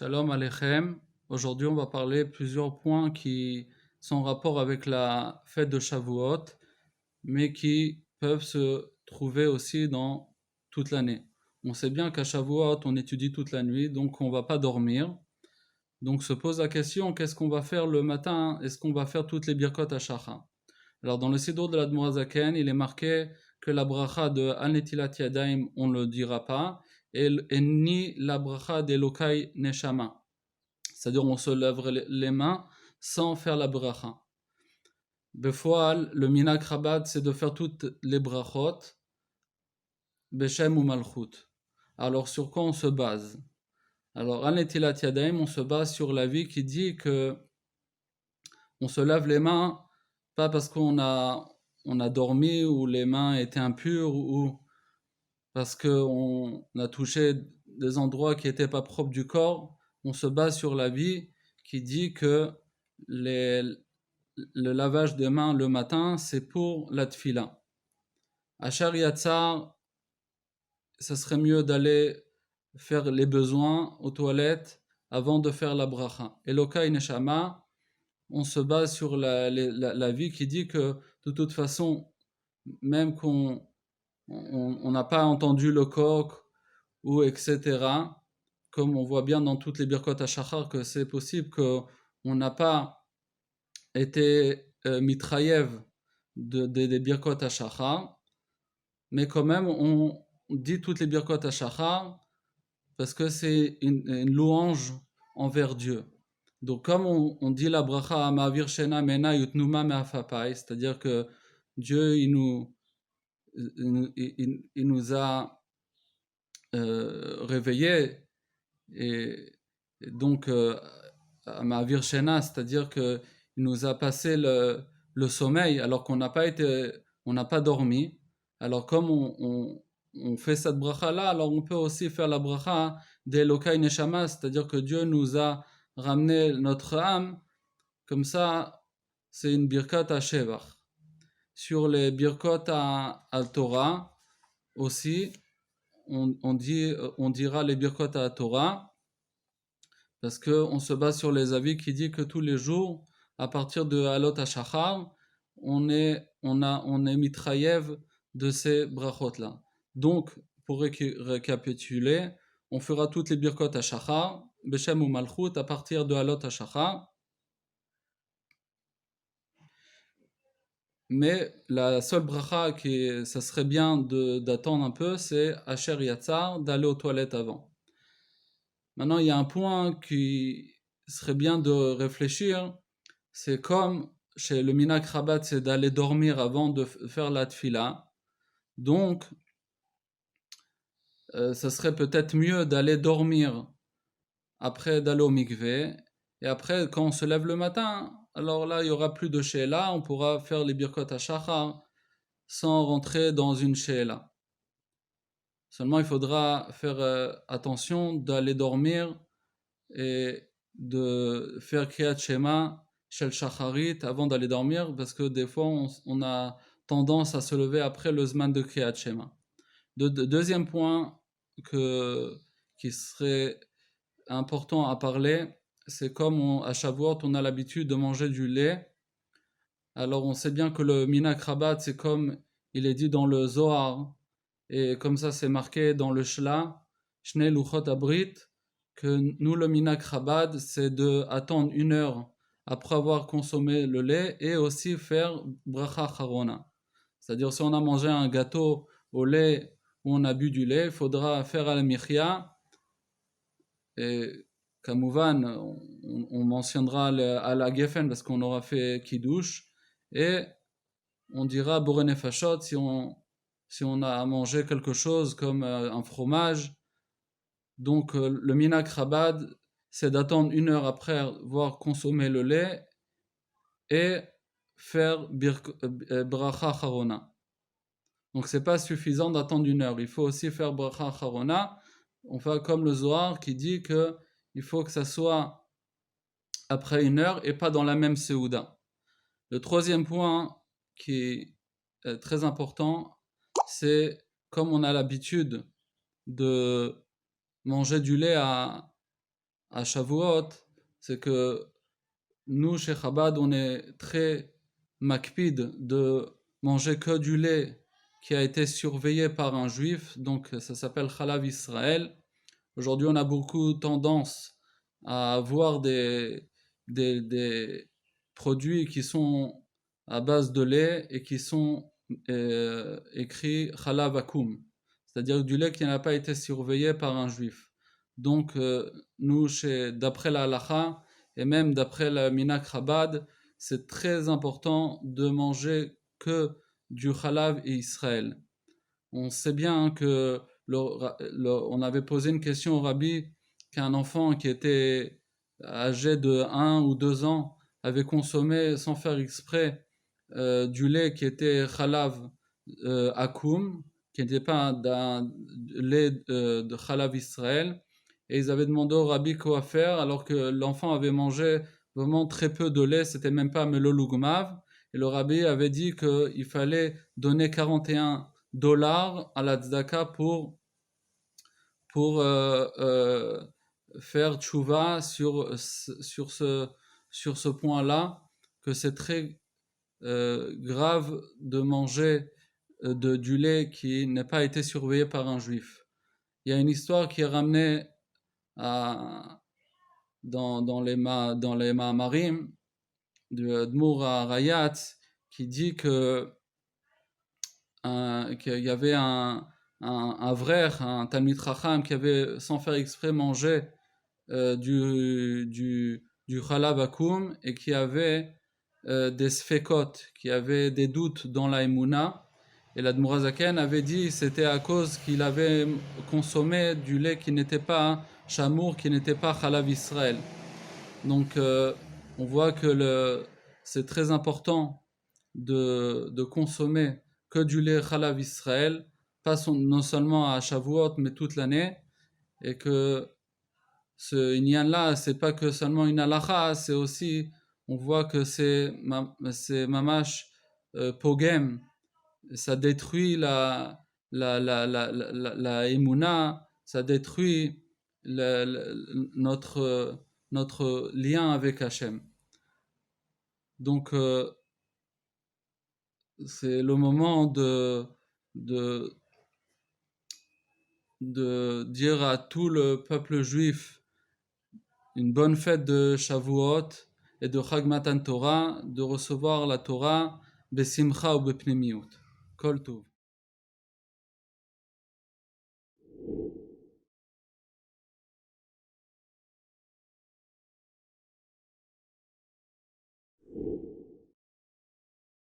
Shalom Aleichem. Aujourd'hui, on va parler plusieurs points qui sont en rapport avec la fête de Shavuot, mais qui peuvent se trouver aussi dans toute l'année. On sait bien qu'à Shavuot, on étudie toute la nuit, donc on ne va pas dormir. Donc se pose la question, qu'est-ce qu'on va faire le matin? Est-ce qu'on va faire toutes les birkot à Shachar? Alors dans le Siddur de l'Admor Zaken, il est marqué que la bracha de Al-Netilat Yadayim, on ne le dira pas, et ni la bracha d'Elokai Neshama. C'est-à-dire on se lève les mains sans faire la bracha. Befoal, le minhag Chabad, c'est de faire toutes les brachot, Beshem ou Malchut. Alors sur quoi on se base? Alors Al-Netilat Yadayim, on se base sur l'avis qui dit que on se lave les mains pas parce qu'on a dormi ou les mains étaient impures ou parce qu'on a touché des endroits qui n'étaient pas propres du corps. On se base sur l'avis qui dit que le lavage des mains le matin, c'est pour la tfila. À Shariatzar, ça serait mieux d'aller faire les besoins aux toilettes avant de faire la bracha. Elokai Neshama, on se base sur la vie qui dit que de toute façon, même qu'on n'a pas entendu le coq ou etc., comme on voit bien dans toutes les birkot à Shachar que c'est possible qu'on n'a pas été mitrayev des birkot à Shachar, mais quand même on dit toutes les birkot à Shachar parce que c'est une louange envers Dieu. Donc comme on dit la bracha Ma'avir Shena Mena Yutnuma Me'afapai, c'est-à-dire que Dieu il nous a réveillés et donc Ma'avir Shena, c'est-à-dire que il nous a passé le sommeil alors qu'on n'a pas dormi. Alors comme on fait cette bracha là, alors on peut aussi faire la bracha d'Elokai Neshama, c'est-à-dire que Dieu nous a ramené notre âme. Comme ça, c'est une birkat à Shevach. Sur les birkot à Torah aussi, on dira les birkot à Torah parce qu'on se base sur les avis qui disent que tous les jours, à partir de Halot HaShachar, on est mitrayev de ces brachot-là. Donc, pour récapituler, on fera toutes les birkot à Shachar, Beshem ou Malchut, à partir de Halot HaShachar. Mais la seule bracha ça serait bien d'attendre un peu, c'est Asher Yatzar, d'aller aux toilettes avant. Maintenant, il y a un point qui serait bien de réfléchir, c'est comme chez le minhag Chabad, c'est d'aller dormir avant de faire la tfila. Donc, ça serait peut-être mieux d'aller dormir après d'aller au mikvé. Et après, quand on se lève le matin, alors là, il n'y aura plus de she'ela, on pourra faire les birkot hashachar sans rentrer dans une she'ela. Seulement, il faudra faire attention d'aller dormir et de faire kriyat shema shel shacharit avant d'aller dormir, parce que des fois, on a tendance à se lever après le zman de kriyat shema. Deuxième point qui serait important à parler, c'est comme à Shavuot, on a l'habitude de manger du lait. Alors on sait bien que le minhag Chabad, c'est comme il est dit dans le Zohar, et comme ça c'est marqué dans le Shla, Shnei Luchot Abrit, que nous le minhag Chabad, c'est d'attendre 1 heure après avoir consommé le lait et aussi faire bracha charona. C'est-à-dire si on a mangé un gâteau au lait ou on a bu du lait, il faudra faire al-michya. Et Kamouvan, on mentionnera à la Geffen parce qu'on aura fait Kiddush. Et on dira Boré Fachot si on a mangé quelque chose comme un fromage. Donc le minhag Chabad, c'est d'attendre 1 heure après avoir consommé le lait et faire bracha charona. Donc c'est pas suffisant d'attendre 1 heure. Il faut aussi faire bracha charona. On fait comme le Zohar qui dit que il faut que ça soit après 1 heure et pas dans la même Seouda. Le troisième point qui est très important, c'est comme on a l'habitude de manger du lait à Shavuot, c'est que nous, chez Chabad, on est très makpid de manger que du lait qui a été surveillé par un juif, donc ça s'appelle Chalav Israël. Aujourd'hui, on a beaucoup tendance à avoir des produits qui sont à base de lait et qui sont écrits Chalav Akum, c'est-à-dire du lait qui n'a pas été surveillé par un juif. Donc, nous, d'après la halacha et même d'après la Minak Chabad, c'est très important de manger que du Chalav et Israël. On sait bien que on avait posé une question au rabbi qu'un enfant qui était âgé de 1 ou 2 ans avait consommé sans faire exprès du lait qui était Chalav Akum, qui n'était pas d'un lait de Chalav Israël. Et ils avaient demandé au rabbi quoi faire alors que l'enfant avait mangé vraiment très peu de lait, c'était même pas melolugmav. Et le rabbi avait dit qu'il fallait donner 41 $ à la tzedaka pour faire tchouva sur ce point-là, que c'est très grave de manger du lait qui n'a pas été surveillé par un juif. Il y a une histoire qui est ramenée dans les Ma'amarim du Admour à Rayat, qui dit qu'il y avait un frère, un Talmid Chacham, qui avait, sans faire exprès, mangé du Chalav Akum et qui avait des sfekot, qui avait des doutes dans la Emouna. Et l'Admour Zaken avait dit que c'était à cause qu'il avait consommé du lait qui n'était pas chamour, qui n'était pas Chalav Israël. Donc on voit que c'est très important de consommer que du lait Chalav Israël, pas non seulement à Shavuot, mais toute l'année, et que ce inyan-là, c'est pas que seulement une halacha, c'est aussi, on voit que c'est mamash pogem, ça détruit la emuna, ça détruit notre lien avec Hachem. Donc, c'est le moment de dire à tout le peuple juif une bonne fête de Shavuot et de Chag Matan Torah, de recevoir la Torah besimcha ou bepnimiut. Kol tov.